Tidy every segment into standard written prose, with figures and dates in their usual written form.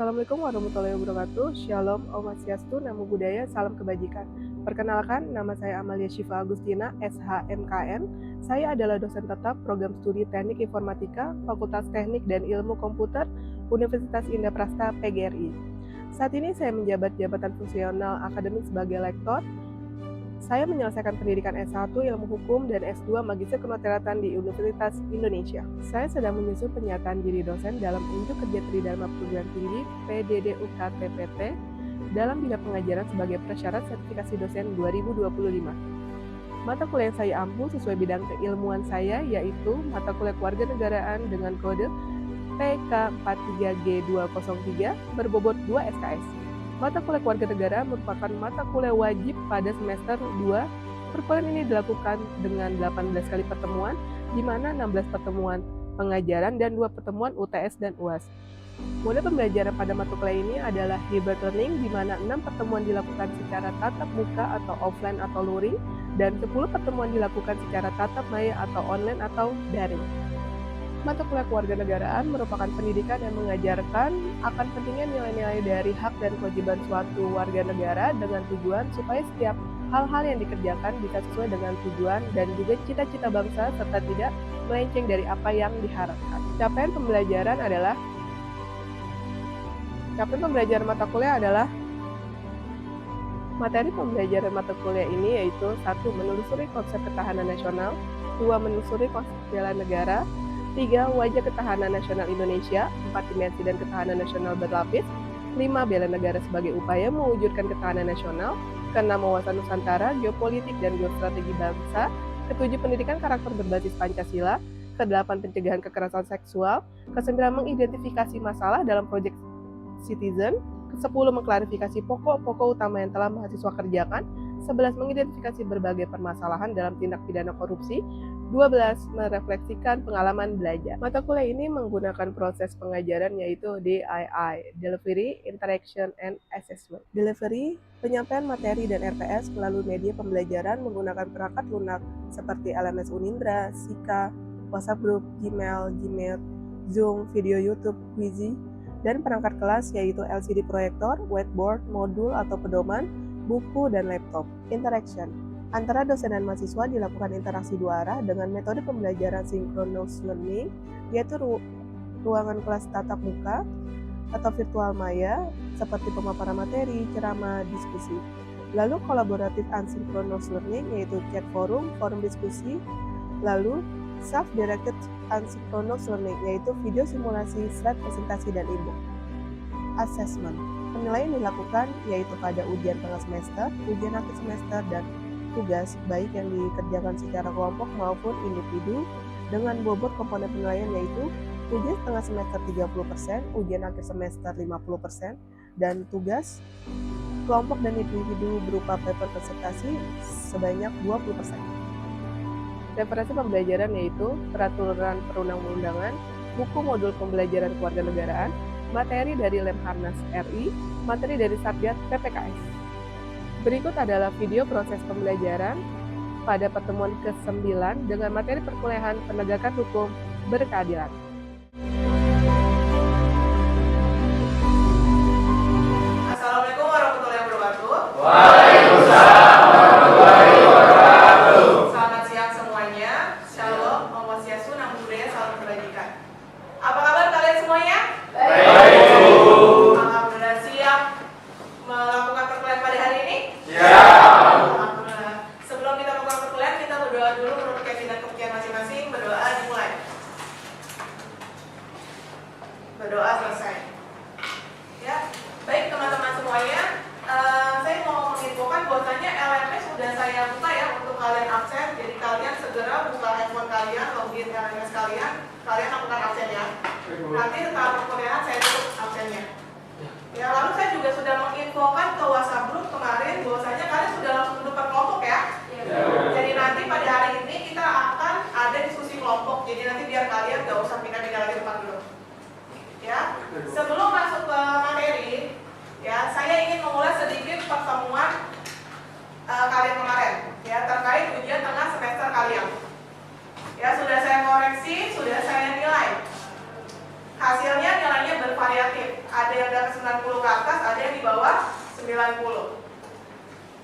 Assalamualaikum warahmatullahi wabarakatuh. Shalom, Om Swastiastu, Namo Buddhaya, salam kebajikan. Perkenalkan, nama saya Amalia Syifa Agustina, SHMKN. Saya adalah dosen tetap program studi Teknik Informatika, Fakultas Teknik dan Ilmu Komputer, Universitas Indah Prasta, PGRI. Saat ini saya menjabat jabatan fungsional akademik sebagai lektor. Saya menyelesaikan pendidikan S1 Ilmu Hukum dan S2 Magister Kenoteratan di Universitas Indonesia. Saya sedang menyusun pernyataan diri dosen dalam unjuk kerja Tridharma Perguruan Tinggi PDD-UKT-PT dalam bidang pengajaran sebagai prasyarat sertifikasi dosen 2025. Mata kuliah yang saya ampu sesuai bidang keilmuan saya yaitu mata kuliah kewarganegaraan dengan kode PK43G203 berbobot 2 SKS. Mata kuliah kewarganegaraan merupakan mata kuliah wajib pada semester 2. Perkuliahan ini dilakukan dengan 18 kali pertemuan, di mana 16 pertemuan pengajaran dan 2 pertemuan UTS dan UAS. Mode pembelajaran pada mata kuliah ini adalah hybrid learning, di mana 6 pertemuan dilakukan secara tatap muka atau offline atau luring, dan 10 pertemuan dilakukan secara tatap maya atau online atau daring. Mata kuliah kewarganegaraan merupakan pendidikan yang mengajarkan akan pentingnya nilai-nilai dari hak dan kewajiban suatu warga negara dengan tujuan supaya setiap hal-hal yang dikerjakan bisa sesuai dengan tujuan dan juga cita-cita bangsa serta tidak melenceng dari apa yang diharapkan. Capaian pembelajaran mata kuliah adalah materi pembelajaran mata kuliah ini yaitu 1. Menelusuri konsep ketahanan nasional, 2. Menelusuri konsep bela negara, 3. Wajah ketahanan nasional Indonesia, 4. Dimensi dan ketahanan nasional berlapis, 5. Bela negara sebagai upaya mewujudkan ketahanan nasional, 6. Wawasan Nusantara, geopolitik dan geostrategi bangsa, 7. Pendidikan karakter berbasis Pancasila, 8. Pencegahan kekerasan seksual, 9. Mengidentifikasi masalah dalam proyek citizen, 10. Mengklarifikasi pokok-pokok utama yang telah mahasiswa kerjakan, 11. Mengidentifikasi berbagai permasalahan dalam tindak pidana korupsi, 12. Merefleksikan pengalaman belajar. Mata kuliah ini menggunakan proses pengajaran yaitu DII, Delivery, Interaction, and Assessment. Delivery, penyampaian materi dan RPS melalui media pembelajaran menggunakan perangkat lunak seperti LMS Unindra, Sika, WhatsApp Group, Gmail, Gmeet, Zoom, video YouTube, Quizy, dan perangkat kelas yaitu LCD proyektor, whiteboard, modul atau pedoman, buku, dan laptop. Interaction, antara dosen dan mahasiswa dilakukan interaksi dua arah dengan metode pembelajaran synchronous learning, yaitu ruangan kelas tatap muka atau virtual maya, seperti pemaparan materi, ceramah, diskusi. Lalu kolaboratif asynchronous learning, yaitu chat forum, forum diskusi. Lalu self-directed asynchronous learning, yaitu video simulasi, slide presentasi, dan e-book. Assessment, penilaian dilakukan yaitu pada ujian tengah semester, ujian akhir semester, dan tugas baik yang dikerjakan secara kelompok maupun individu dengan bobot komponen penilaian yaitu ujian setengah semester 30%, ujian akhir semester 50%, dan tugas kelompok dan individu berupa paper presentasi sebanyak 20%. Referensi pembelajaran yaitu peraturan perundang-undangan, buku modul pembelajaran kewarganegaraan, materi dari Lemhanas RI, materi dari Satgas PPKS. Berikut adalah video proses pembelajaran pada pertemuan ke-9 dengan materi perkuliahan penegakan hukum berkeadilan. Assalamualaikum warahmatullahi wabarakatuh. Waalaikumsalam warahmatullahi wabarakatuh. Selamat siang semuanya. Shalom, Om Swastiastu, Namo Buddhaya, salam kebajikan. Apa kabar kalian semuanya? Baik. Alhamdulillah, siap melakukan perkuliahan pada hari ini? Siap. Alhamdulillah. Sebelum kita melakukan perkuliahan, kita berdoa dulu menurut keyakinan kepercayaan masing-masing. Berdoa dimulai. Berdoa selesai. Ya, baik teman-teman semuanya. Saya mau menginfokan bahwasanya LMS sudah saya buka ya untuk kalian absen. Jadi kalian segera buka handphone kalian, login LMS kalian lakukan absen ya. Nanti setelah perkuliahan saya tutup absennya. Ya, lalu saya juga sudah menginfokan ke WhatsApp group kemarin bahwasanya kalian sudah langsung duduk per kelompok ya. Jadi nanti pada hari ini kita akan ada diskusi kelompok. Jadi nanti biar kalian gak usah pindah-pindah lagi depan dulu. Ya, sebelum masuk ke materi, ya saya ingin memulai sedikit pertemuan kalian kemarin ya terkait ujian tengah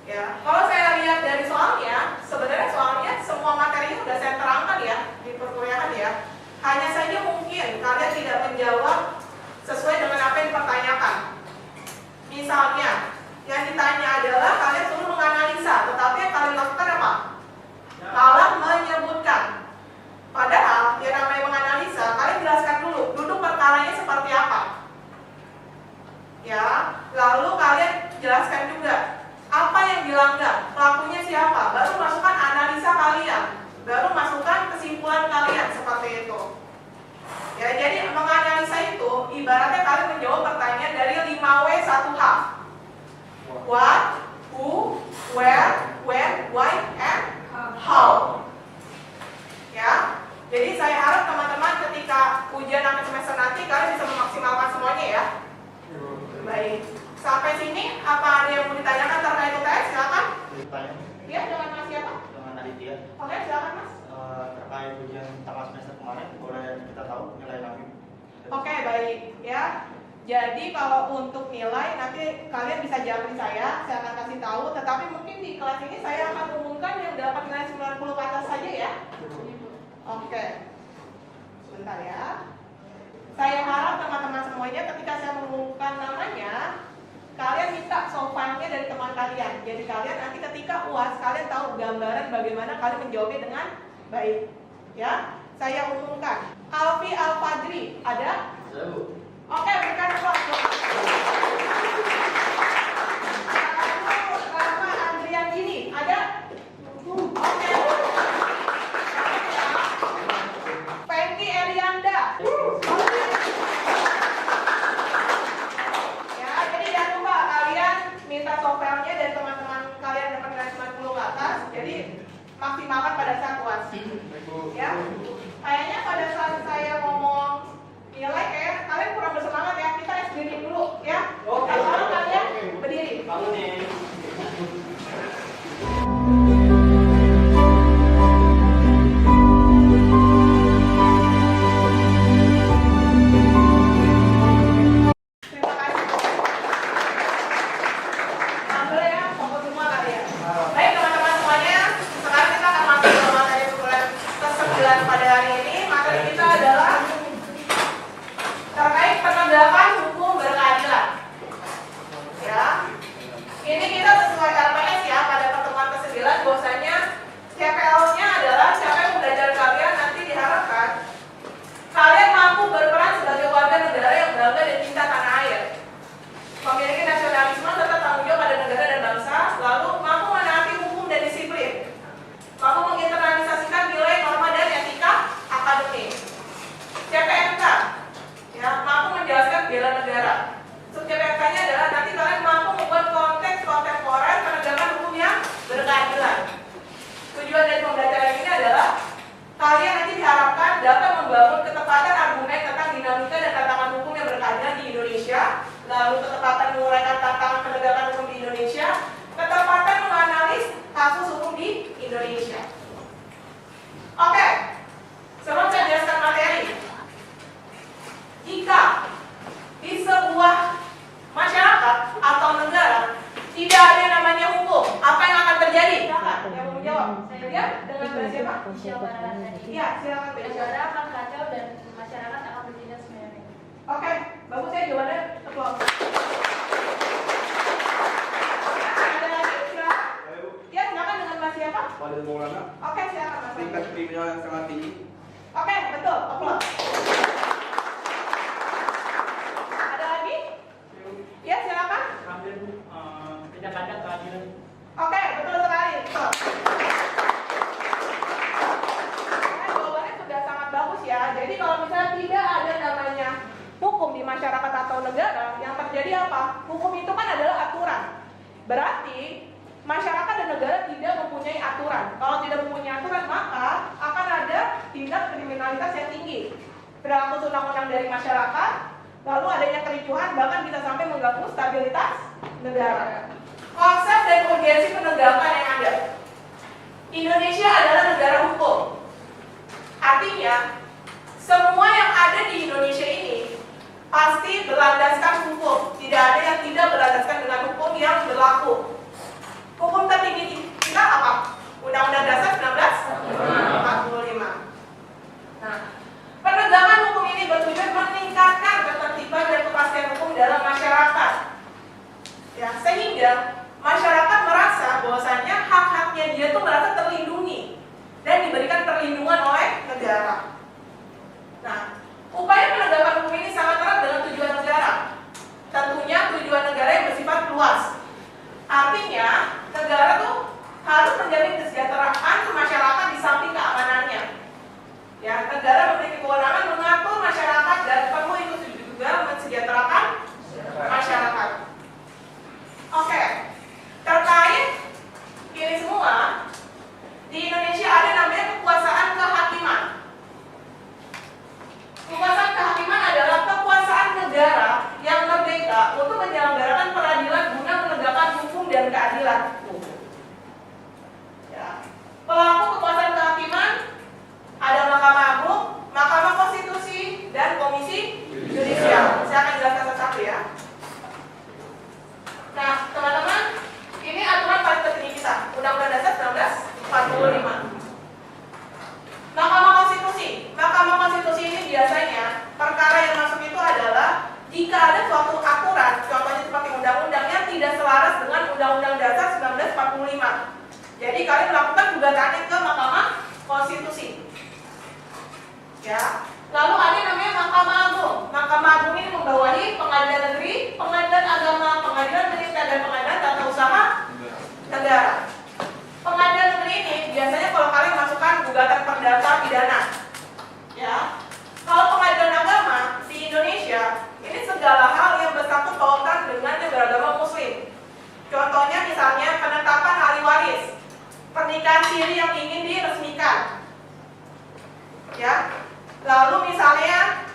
Ya, kalau saya lihat dari soalnya, sebenarnya soalnya semua materinya sudah saya terangkan ya di perkuliahan ya. Hanya saja mungkin kalian tidak menjawab sesuai dengan apa yang dipertanyakan. Misalnya, yang ditanya adalah kalian suruh menganalisa, tetapi yang kalian lakukan apa? Malah menyebutkan. Padahal yang namanya menganalisa, kalian jelaskan dulu duduk perkaranya seperti apa. Ya, lalu kalian jelaskan juga apa yang dilanggar, pelakunya siapa, baru masukkan analisa kalian, baru masukkan kesimpulan kalian seperti itu. Ya, jadi menganalisa itu ibaratnya kalian menjawab pertanyaan dari 5W 1H. What, who, where, when, why, and how. Ya, jadi saya harap teman-teman ketika ujian akhir semester nanti kalian bisa memaksimalkan semuanya ya. Baik, sampai sini apa ada yang mau ditanyakan terkait UTS? Silakan. Ditanya Ya, dengan Mas siapa? dengan Aditya Oke, silakan Mas. terkait ujian tengah semester kemarin, boleh kita tahu nilai kami? Oke, baik ya. Jadi kalau untuk nilai nanti kalian bisa jawab saya akan kasih tahu. Tetapi mungkin di kelas ini saya akan umumkan yang dapat nilai 90 ke atas saja ya. Oke, sebentar ya. Saya harap teman-teman semuanya ketika saya mengumumkan namanya, kalian minta soal filenya dari teman kalian. Jadi kalian nanti ketika UAS kalian tahu gambaran bagaimana kalian menjawabnya dengan baik. Ya, saya umumkan. Alfi Alfadri, ada? Oke, berikan aplaus. Rama Andrian Gini, ada? Oke. Fenty Elianda. Ya, jadi jangan lupa kalian minta softwarenya dari teman-teman kalian dapat nilai 90 ke atas. Jadi maksimalkan pada saat UAS. Ya. Kayaknya pada saat saya ngomong nilai kayak kalian kurang bersemangat ya. Kita berdiri dulu ya. Kalau kalian berdiri. Terima kasih. Ambil ya, fokus semua kalian. Baik teman-teman semuanya, sekarang kita akan masuk ke materi perkuliahan ke-9 pada hari ini. Materi kita adalah terkait penegakan hukum berkeadilan. Ya, ini kita sesuai LPS ya pada pertemuan ke-9 bahwasanya CPL-nya adalah siapa yang belajar kalian nanti diharapkan kalian mampu berperan sebagai warga negara yang bangga dan cinta tanah air, memiliki nasionalisme serta tanggung jawab pada negara dan bangsa, lalu mampu menaati hukum dan disiplin, mampu menginternalisasikan nilai, norma, dan etika akademik. CPNK ya, mampu menjelaskan bela negara. Sub-CPNK-nya adalah nanti kalian mampu membuat konteks kontemporer penegakan hukum yang berkeadilan. Tujuan dari pembelajaran ini adalah kalian nanti diharapkan dapat membangun ketepatan argumen tentang dinamika dan tantangan hukum yang berkeadilan di Indonesia, lalu ketepatan menguraikan tantangan penegakan hukum di Indonesia, ketepatan menganalisis kasus hukum di Indonesia. Oke, sebelum saya jelaskan materi, jika di sebuah masyarakat atau negara tidak ada yang namanya hukum, apa yang akan terjadi? Silakan yang mau menjawab. Ya, dengan bahasa siapa? Iya, silakan. Negara akan kacau dan masyarakat akan bertindak semena-mena. Oke, bagus ya jawabannya. Teplok. Ada lagi? Silakan. Ya, silakan dengan bahasa siapa? Pada Maulana, Oke, silakan Mas. tingkat kriminal yang sangat tinggi. Oke, betul. Teplok. Ada lagi? Ya, silakan. Tidak ada keadilan. Oke, betul sekali. Betul. Jawabannya sudah sangat bagus ya. Jadi kalau misalnya tidak ada namanya hukum di masyarakat atau negara, yang terjadi apa? Hukum itu kan adalah aturan. Berarti masyarakat dan negara tidak mempunyai aturan. Kalau tidak mempunyai aturan, maka akan ada tindak kriminalitas yang tinggi. Perilaku undang-undang dari masyarakat, lalu adanya kericuhan, bahkan bisa sampai mengganggu stabilitas negara. Konsep dan urgensi penegakan yang ada. Indonesia adalah negara hukum. Artinya, semua yang ada di Indonesia ini pasti berlandaskan hukum. Tidak ada yang tidak berlandaskan dengan hukum yang berlaku. Hukum tertinggi kita apa? Undang-Undang Dasar 1945. Nah, penegakan hukum ini bertujuan meningkatkan ketertiban dan kepastian hukum dalam masyarakat. Ya, sehingga masyarakat merasa bahwasanya hak-haknya dia tuh merasa terlindungi dan diberikan perlindungan oleh negara. Nah, upaya penegakan hukum ini sangat erat dengan tujuan negara. Tentunya tujuan negara yang bersifat luas. Artinya, negara tuh harus menjamin kesejahteraan masyarakat di samping keamanannya. Ya, negara memiliki kewenangan mengatur masyarakat dan perlu itu juga mensejahterakan masyarakat. Oke, terkait ini semua, di Indonesia ada namanya kekuasaan kehakiman. Kekuasaan kehakiman adalah kekuasaan negara yang merdeka untuk menyelenggarakan peradilan guna menegakkan hukum dan keadilan. Ya. Pelaku kekuasaan kehakiman ada Mahkamah Agung, Mahkamah Konstitusi, dan Komisi Yudisial. Saya akan jelaskan satu-satu ya. Nah, teman-teman, ini aturan paling tertinggi kita, Undang-Undang Dasar 1945. Mahkamah Konstitusi. Mahkamah Konstitusi ini biasanya perkara yang masuk itu adalah jika ada suatu aturan, contohnya seperti undang-undang yang tidak selaras dengan Undang-Undang Dasar 1945. Jadi kalian melakukan gugatannya ke Mahkamah Konstitusi. Ya. Lalu ada namanya Mahkamah Agung. Mahkamah Agung ini membawahi Pengadilan Negeri, Pengadilan Agama, Pengadilan Militer, dan Pengadilan Tata Usaha Negara. Pengadilan Negeri ini biasanya kalau kalian masukkan gugatan perdata pidana. Ya. Kalau Pengadilan Agama di Indonesia ini segala hal yang bersangkut pautan dengan yang beragama Muslim. Contohnya misalnya penetapan ahli waris, pernikahan siri yang ingin diresmikan. Ya. Lalu misalnya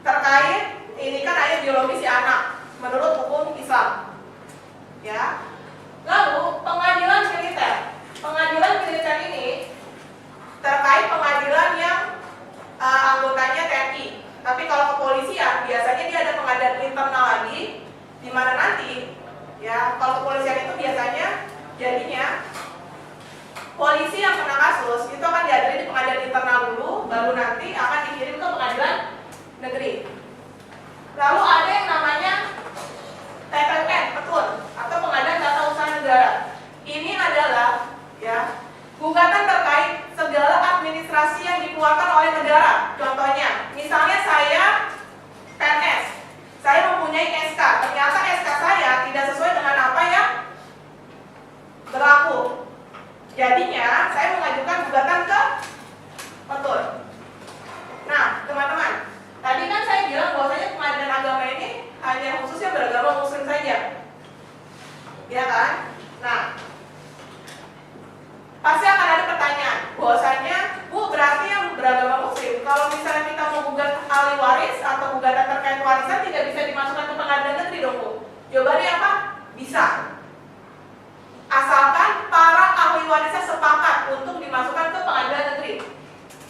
terkait ini kan ayat biologi si anak menurut hukum Islam. Ya. Lalu pengadilan militer. Pengadilan militer ini terkait pengadilan yang anggotanya TNI. Tapi kalau kepolisian biasanya dia ada pengadilan internal lagi, di mana nanti ya kalau kepolisian itu biasanya jadinya polisi yang kena kasus itu akan diadili di pengadilan internal dulu, baru nanti akan dikirim ke pengadilan negeri. Lalu ada yang namanya TPUN, Petun, atau Pengadilan Tata Usaha Negara. Ini adalah ya gugatan terkait segala administrasi yang dikeluarkan oleh negara. Contohnya, misalnya saya PNS, saya mempunyai SK, ternyata SK saya tidak sesuai dengan apa yang berlaku. Jadinya saya mengajukan gugatan ke Petun. Nah, teman-teman, tadi kan saya bilang bahwasanya pengadilan agama ini hanya khususnya beragama Muslim saja, ya kan? Nah, pasti akan ada pertanyaan bahwasanya, Bu, berarti yang beragama Muslim, kalau misalnya kita mau gugat ahli waris atau gugatan terkait warisan tidak bisa dimasukkan ke pengadilan negeri dong, Bu? Jawabannya apa? Bisa. Asalkan para ahli warisnya sepakat untuk dimasukkan ke pengadilan negeri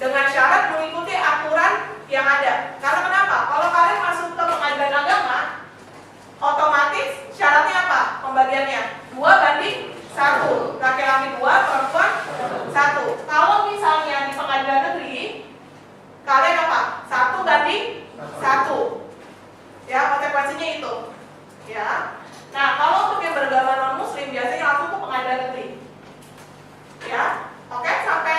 dengan syarat mengikuti aturan yang ada. Karena kenapa? Kalau kalian masuk ke pengadilan agama, otomatis syaratnya apa? Pembagiannya 2:1, laki-laki 2, perempuan 1. Kalau misalnya di pengadilan negeri, kalian apa? 1:1. Ya, konsekuensinya itu. Ya. Nah, kalau untuk yang beragama non-muslim biasanya langsung ke pengadilan negeri. Ya, oke, sampai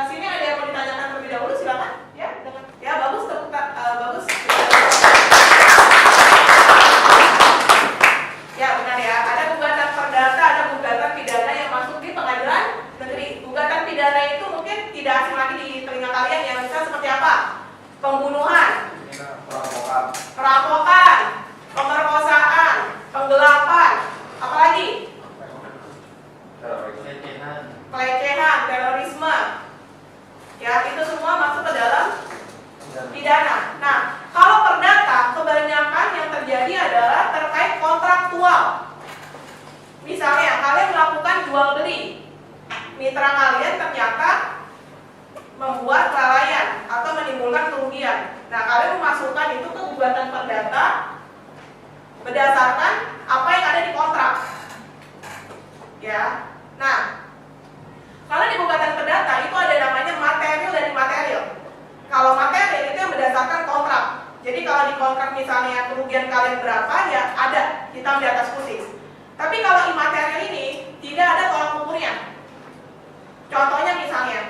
sini ada yang mau ditanyakan terlebih dahulu, silakan. Ya, ya bagus, bagus. Ya, benar ya. Ada gugatan perdata, ada gugatan pidana yang masuk di pengadilan negeri. Gugatan pidana itu mungkin tidak asing lagi di telinga kalian, yang bisa seperti apa? Pembunuhan, perampokan, pemerkosaan, penggelapan, apalagi? Pelecehan, terorisme. Ya, itu semua masuk ke dalam pidana. Nah, kalau perdata kebanyakan yang terjadi adalah terkait kontraktual. Misalnya, kalian melakukan jual beli, mitra kalian ternyata membuat kelalaian atau menimbulkan kerugian Nah, kalian memasukkan itu ke gugatan perdata berdasarkan apa yang ada di kontrak. Ya. Nah, kalau di gugatan perdata itu ada namanya material dan imaterial. Kalau material itu yang berdasarkan kontrak. Jadi kalau di kontrak misalnya kerugian kalian berapa, ya ada hitam di atas putih. Tapi kalau imaterial ini tidak ada tolak ukurnya. Contohnya misalnya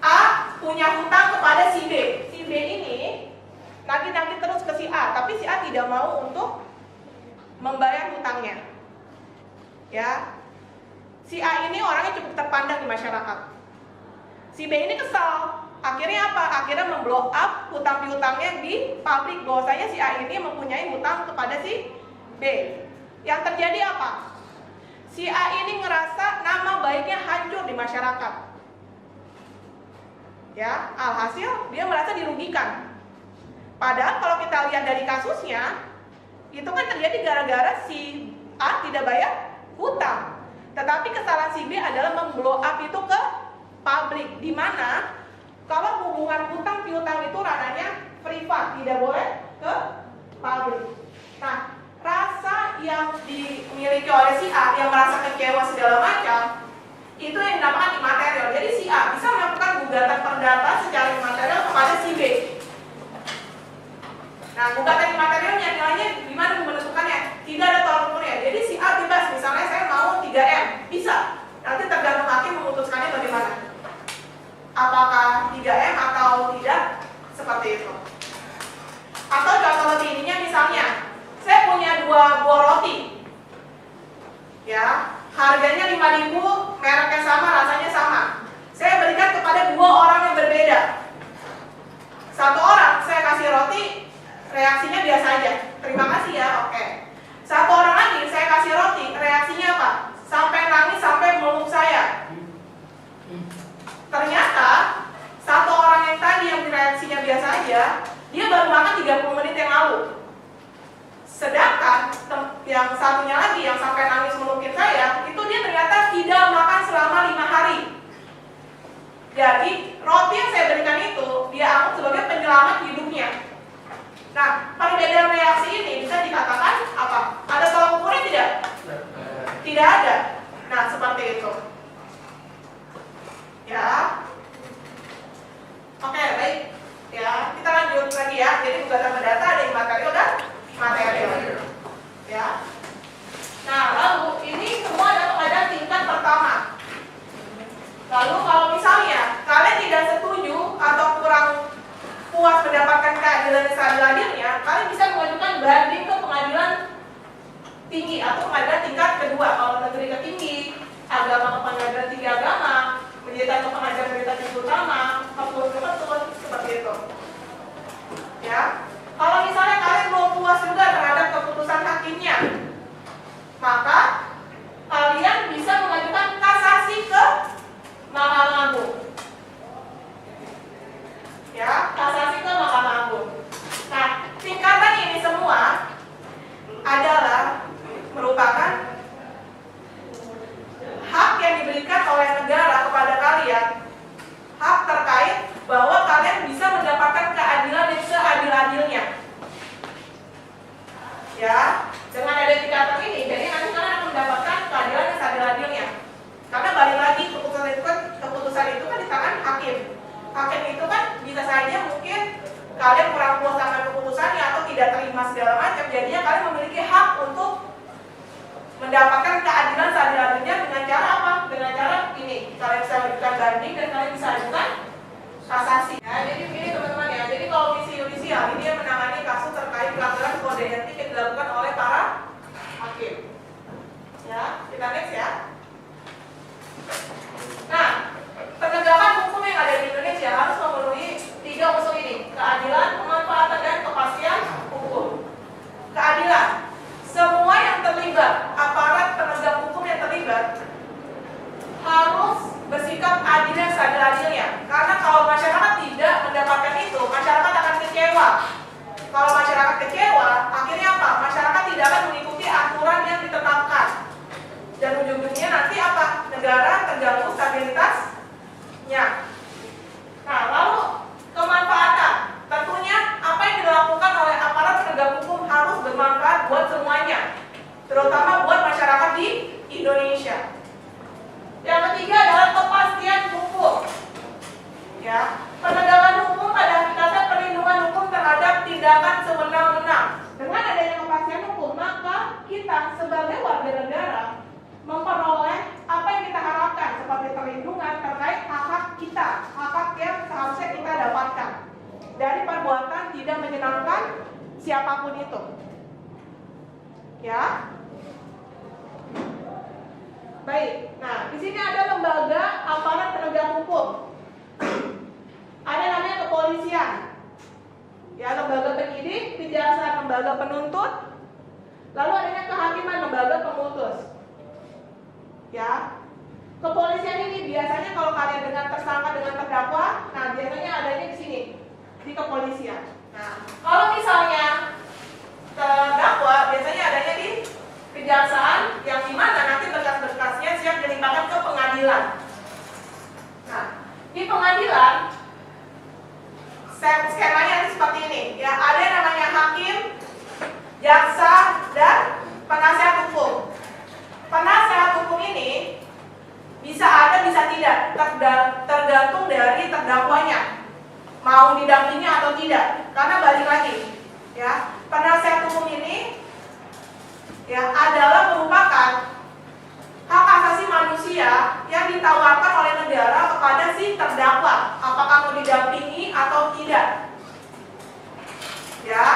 A punya hutang kepada si B. Si B ini nagih-nagih terus ke si A, tapi si A tidak mau untuk membayar hutangnya. Ya. Si A ini orangnya cukup terpandang di masyarakat. Si B ini kesal. Akhirnya apa? Akhirnya memblow up hutang piutangnya di publik bahwasanya si A ini mempunyai hutang kepada si B. Yang terjadi apa? Si A ini ngerasa nama baiknya hancur di masyarakat. Ya, alhasil dia merasa dirugikan. Padahal kalau kita lihat dari kasusnya, itu kan terjadi gara-gara si A tidak bayar hutang. Tetapi kesalahan si B adalah memblow up itu ke publik, di mana kalau hubungan hutang piutang itu ranahnya privat, tidak boleh ke publik. Nah, rasa yang dimiliki oleh si A yang merasa kecewa segala macam, itu yang dinamakan imaterial. Jadi si A bisa melakukan gugatan perdata secara imaterial kepada si B. Nah, gugatan imaterialnya nilainya gimana menentukannya? Tidak ada tolak ukurnya. Jadi si A bebas, misalnya saya mau 3M, bisa. Nanti tergantung hakim memutuskannya bagaimana. Apakah 3M atau tidak? Seperti itu. Atau contoh lebih ininya misalnya, saya punya 2 buah roti. Ya, harganya 5.000, mereknya sama, rasanya sama. Saya berikan kepada 2 orang yang berbeda. Satu orang saya kasih roti, reaksinya biasa aja. Terima kasih ya, oke. Satu orang lagi saya kasih roti, reaksinya apa? Sampai nangis, sampai meluk saya. Ternyata satu orang yang tadi yang reaksinya biasa aja, dia baru makan 30 menit yang lalu. Sedangkan yang satunya lagi yang sampai nangis melukin saya, itu dia ternyata tidak makan selama 5 hari. Jadi roti yang saya berikan itu dia anggap sebagai penyelamat hidupnya. Nah, perbedaan reaksi ini bisa dikatakan apa? Ada tolak ukurnya tidak? Tidak ada. Nah, seperti itu. Ya. Oke, baik. Ya, kita lanjut lagi ya. Jadi gugatan perdata ada imaterial dan material. Ya. Nah, lalu ini semua ada pada tingkat pertama. Lalu kalau misalnya kalian tidak setuju atau kurang puas mendapatkan keadilan yang seadil-adilnya, kalian bisa mengajukan banding ke pengadilan tinggi atau pengadilan tingkat kedua. Kalau negeri ke tinggi, agama ke pengadilan tinggi agama, militer ke pengadilan militer tinggi utama, kepulauan ke petun, seperti itu. Ya, kalau misalnya kalian belum puas juga terhadap keputusan hakimnya, maka kalian bisa mengajukan kasasi ke Mahkamah Agung. Ya, kasasi ke Mahkamah Agung. Nah, tingkatan ini semua adalah merupakan hak yang diberikan oleh negara kepada kalian, hak terkait bahwa kalian bisa mendapatkan keadilan yang seadil-adilnya. Ya, dengan ada tingkatan ini, jadi nanti kalian akan mendapatkan keadilan yang seadil-adilnya. Karena balik lagi keputusan itu kan di tangan hakim. Hakim itu kan bisa saja mungkin kalian kurang puas dengan keputusannya atau tidak terima segala macam. Jadinya kalian memiliki hak untuk mendapatkan keadilan seadil-adilnya dengan cara apa? Dengan cara ini, kalian bisa ajukan banding dan kalian bisa ajukan kasasi. Ya, jadi begini teman-teman ya. Jadi komisi yudisial ini yang menangani kasus terkait pelanggaran kode etik yang dilakukan oleh para hakim. Ya, kita next ya. Nah, penegakan hukum yang ada di Indonesia harus memenuhi 3 unsur ini: keadilan, kemanfaatan, dan kepastian hukum. Keadilan, semua yang terlibat, aparat penegak hukum yang terlibat harus bersikap adil dan seadil-adilnya. Karena kalau masyarakat tidak mendapatkan itu, masyarakat akan kecewa. Kalau masyarakat kecewa, akhirnya apa? Masyarakat tidak akan mengikuti aturan yang ditetapkan. Dan ujung-ujungnya nanti apa? Negara terganggu stabilitasnya. Nah, lalu kemanfaatan. Tentunya terutama buat masyarakat di Indonesia. Yang ketiga adalah kepastian hukum. Ya, penegakan hukum pada hakikatnya perlindungan hukum terhadap tindakan sewenang-wenang. Dengan adanya kepastian hukum, maka kita sebagai warga negara memperoleh apa yang kita harapkan, seperti perlindungan terkait hak-hak kita, hak-hak yang seharusnya kita dapatkan dari perbuatan tidak menyenangkan siapapun itu. Ya. Baik. Nah, di sini ada lembaga aparat penegak hukum. Ada namanya kepolisian. Ya, lembaga penyidik, kejaksaan, lembaga penuntut, lalu adanya kehakiman, lembaga pemutus. Ya, kepolisian ini biasanya kalau kalian dengan tersangka dengan terdakwa, nah biasanya adanya di sini di kepolisian. Nah, kalau misalnya terdakwa biasanya adanya di kejaksaan, yang dimana nanti berkas-berkasnya siap dilimpahkan ke pengadilan. Nah, di pengadilan skemanya seperti ini. Ya, ada yang namanya hakim, jaksa, dan penasihat hukum. Penasihat hukum ini bisa ada, bisa tidak, tergantung dari terdakwanya mau didampingi atau tidak. Karena balik lagi, ya, penasihat hukum ini ya adalah merupakan hak asasi manusia yang ditawarkan oleh negara kepada si terdakwa, apakah mau didampingi atau tidak. Ya,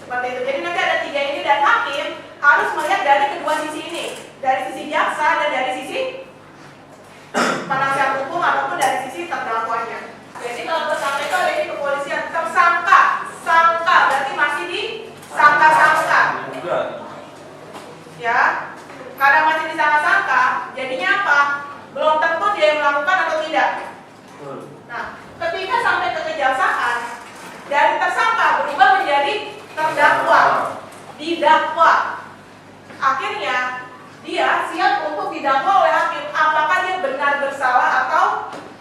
seperti itu. Jadi nanti ada tiga ini, dan hakim harus melihat dari kedua sisi ini, dari sisi jaksa dan dari sisi penasihat hukum ataupun dari sisi terdakwanya. Jadi kalau tersangka itu ada di kepolisian, tersangka, sangka berarti masih di sangka-sangka. Ya, karena masih disangka-sangka, jadinya apa? Belum tentu dia yang melakukan atau tidak. Nah, ketika sampai ke kejaksaan, dari tersangka berubah menjadi terdakwa, didakwa. Akhirnya dia siap untuk didakwa oleh hakim, apakah dia benar bersalah atau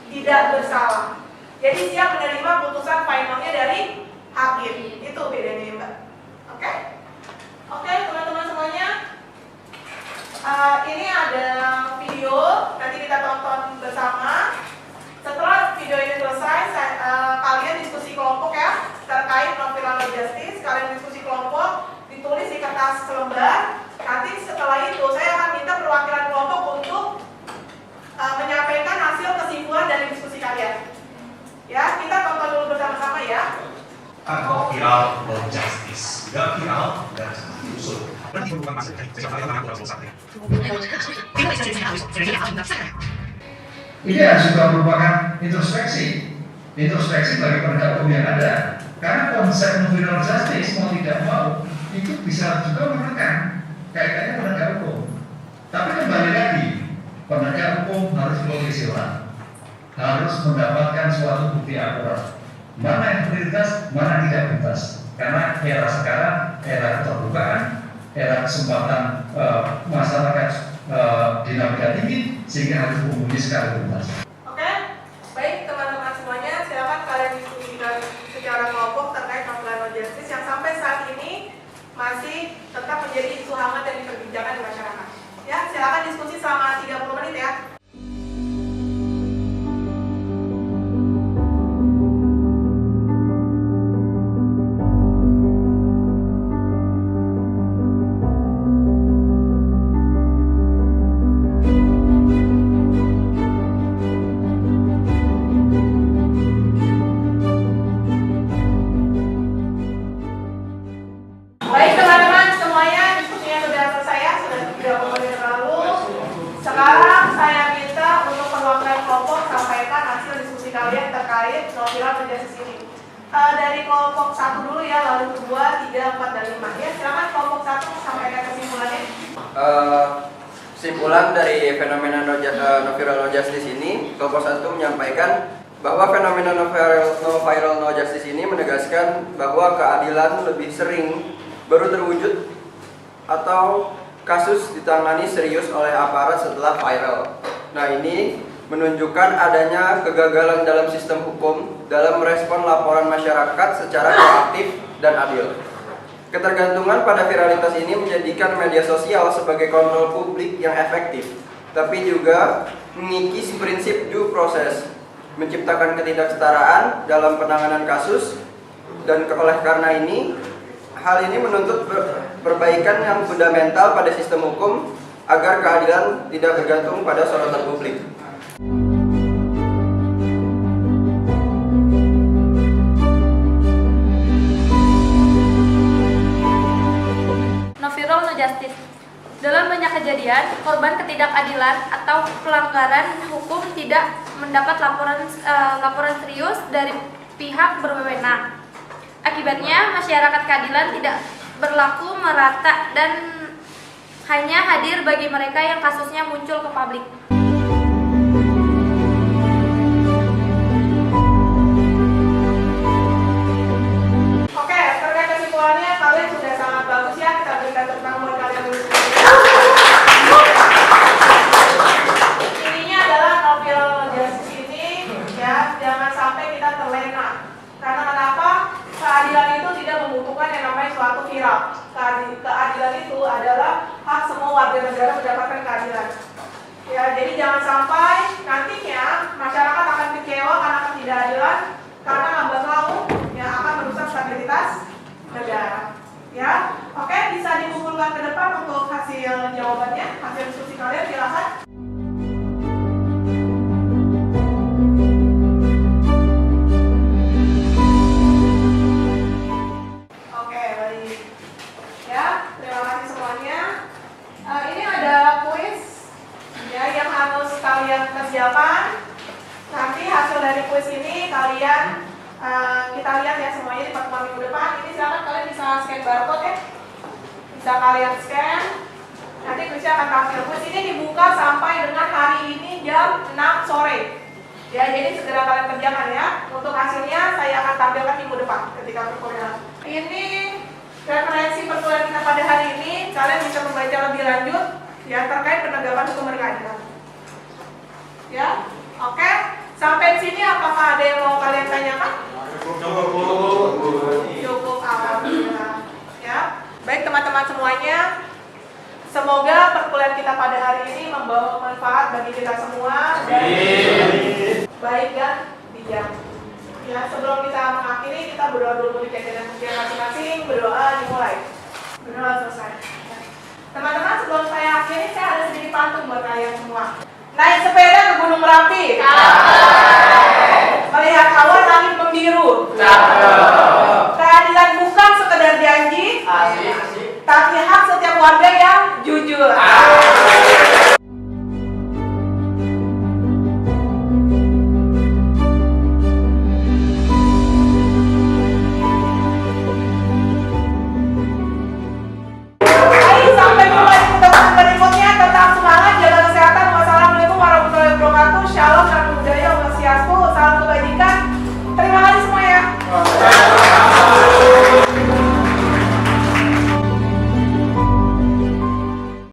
tidak bersalah. Jadi siap menerima putusan finalnya dari hakim. Itu bedanya, Mbak. Oke? Oke, teman-teman semuanya. Ini ada video, nanti kita tonton bersama. Setelah video ini selesai, kalian diskusi kelompok ya, terkait non-viral justice. Kalian diskusi kelompok, ditulis di kertas selembar. Nanti setelah itu, saya akan minta perwakilan kelompok untuk menyampaikan hasil kesimpulan dari diskusi kalian. Ya, kita tonton dulu bersama-sama ya. Atau viral non justice, tidak viral dan diusut. Berarti bukan masuk ini juga merupakan introspeksi bagi penegak hukum yang ada. Karena konsep non-viral justice mau tidak mau itu bisa juga menekan kaitannya penegak hukum. Tapi kembali lagi, penegak hukum harus profesional, harus mendapatkan suatu bukti akurat. Mana yang prioritas, mana tidak prioritas. Karena era sekarang, era keterbukaan, era kesempatan masyarakat dinamika tinggi, sehingga harus menguji skala prioritas. Oke, baik teman-teman semuanya, silakan kalian diskusikan secara kelompok terkait non-viral justice yang sampai saat ini masih tetap menjadi isu hangat dan diperbincangkan di masyarakat. Ya, silakan diskusi selama 30 menit ya. Baik teman-teman semuanya, diskusinya sudah selesai ya, sudah 30 menit lalu. Sekarang saya minta untuk perwakilan kelompok sampaikan hasil diskusi kalian terkait non-viral justice ini. Dari kelompok 1 dulu ya, lalu 2, 3, 4, dan 5 ya. Silakan kelompok 1 sampaikan kesimpulannya. Kesimpulan dari fenomena non-viral no justice ini, kelompok 1 menyampaikan bahwa fenomena non-viral no justice ini menegaskan bahwa keadilan lebih sering baru terwujud atau kasus ditangani serius oleh aparat setelah viral. Nah, ini menunjukkan adanya kegagalan dalam sistem hukum dalam merespon laporan masyarakat secara proaktif dan adil. Ketergantungan pada viralitas ini menjadikan media sosial sebagai kontrol publik yang efektif, tapi juga mengikis prinsip due process, menciptakan ketidaksetaraan dalam penanganan kasus, dan oleh karena ini, hal ini menuntut perbaikan yang fundamental pada sistem hukum agar keadilan tidak bergantung pada sorotan publik. No viral, no justice. Dalam banyak kejadian, korban ketidakadilan atau pelanggaran hukum tidak mendapat laporan serius dari pihak berwenang. Akibatnya, masyarakat keadilan tidak berlaku merata dan hanya hadir bagi mereka yang kasusnya muncul ke publik. Oke, terkait kesimpulannya kalian sudah sangat bagus ya. Kita berikan tepuk tangan buat kalian dulu. Intinya adalah no viral no justice ini ya, jangan sampai kita terlena. Karena kenapa? Keadilan itu tidak membutuhkan yang namanya suatu viral. Keadilan itu adalah hak semua warga negara mendapatkan keadilan. Ya, jadi jangan sampai nantinya masyarakat akan kecewa karena ketidakadilan, karena lambat laun yang akan merusak stabilitas negara. Ya, oke, bisa dikumpulkan ke depan untuk hasil jawabannya, hasil diskusi kalian, silakan. Oke, baik. Ya, terima kasih semuanya. Ini ada kuis ya yang harus kalian kerjakan. Nanti hasil dari kuis ini kalian kita lihat ya semuanya di pertemuan minggu depan. Ini silakan kalian bisa scan barcode ya. Bisa kalian scan. Nanti kuisnya akan tampil. Kuis ini dibuka sampai dengan hari ini jam 6 sore. Ya, jadi segera kalian kerjakan ya. Untuk hasilnya saya akan tampilkan minggu depan ketika perkuliahan. Ini referensi perkuliahan kita pada hari ini. Kalian bisa membaca lebih lanjut ya terkait penegakan hukum berkeadilan. Ya, oke. Sampai di sini apakah ada yang mau kalian tanyakan? Cukup, alhamdulillah. Ya, baik teman-teman semuanya. Semoga perkuliahan kita pada hari ini membawa manfaat bagi kita semua dan baik dan bijak. Ya, sebelum kita mengakhiri, kita berdoa dulu di kegiatan masing-masing. Berdoa dimulai. Berdoa selesai. Teman-teman, sebelum saya akhiri, saya ada sedikit pantun buat kalian semua. Naik sepeda ke Gunung Merapi. Melihat awan langit membiru. Keadilan bukan sekedar janji, tapi hak setiap warga yang jujur.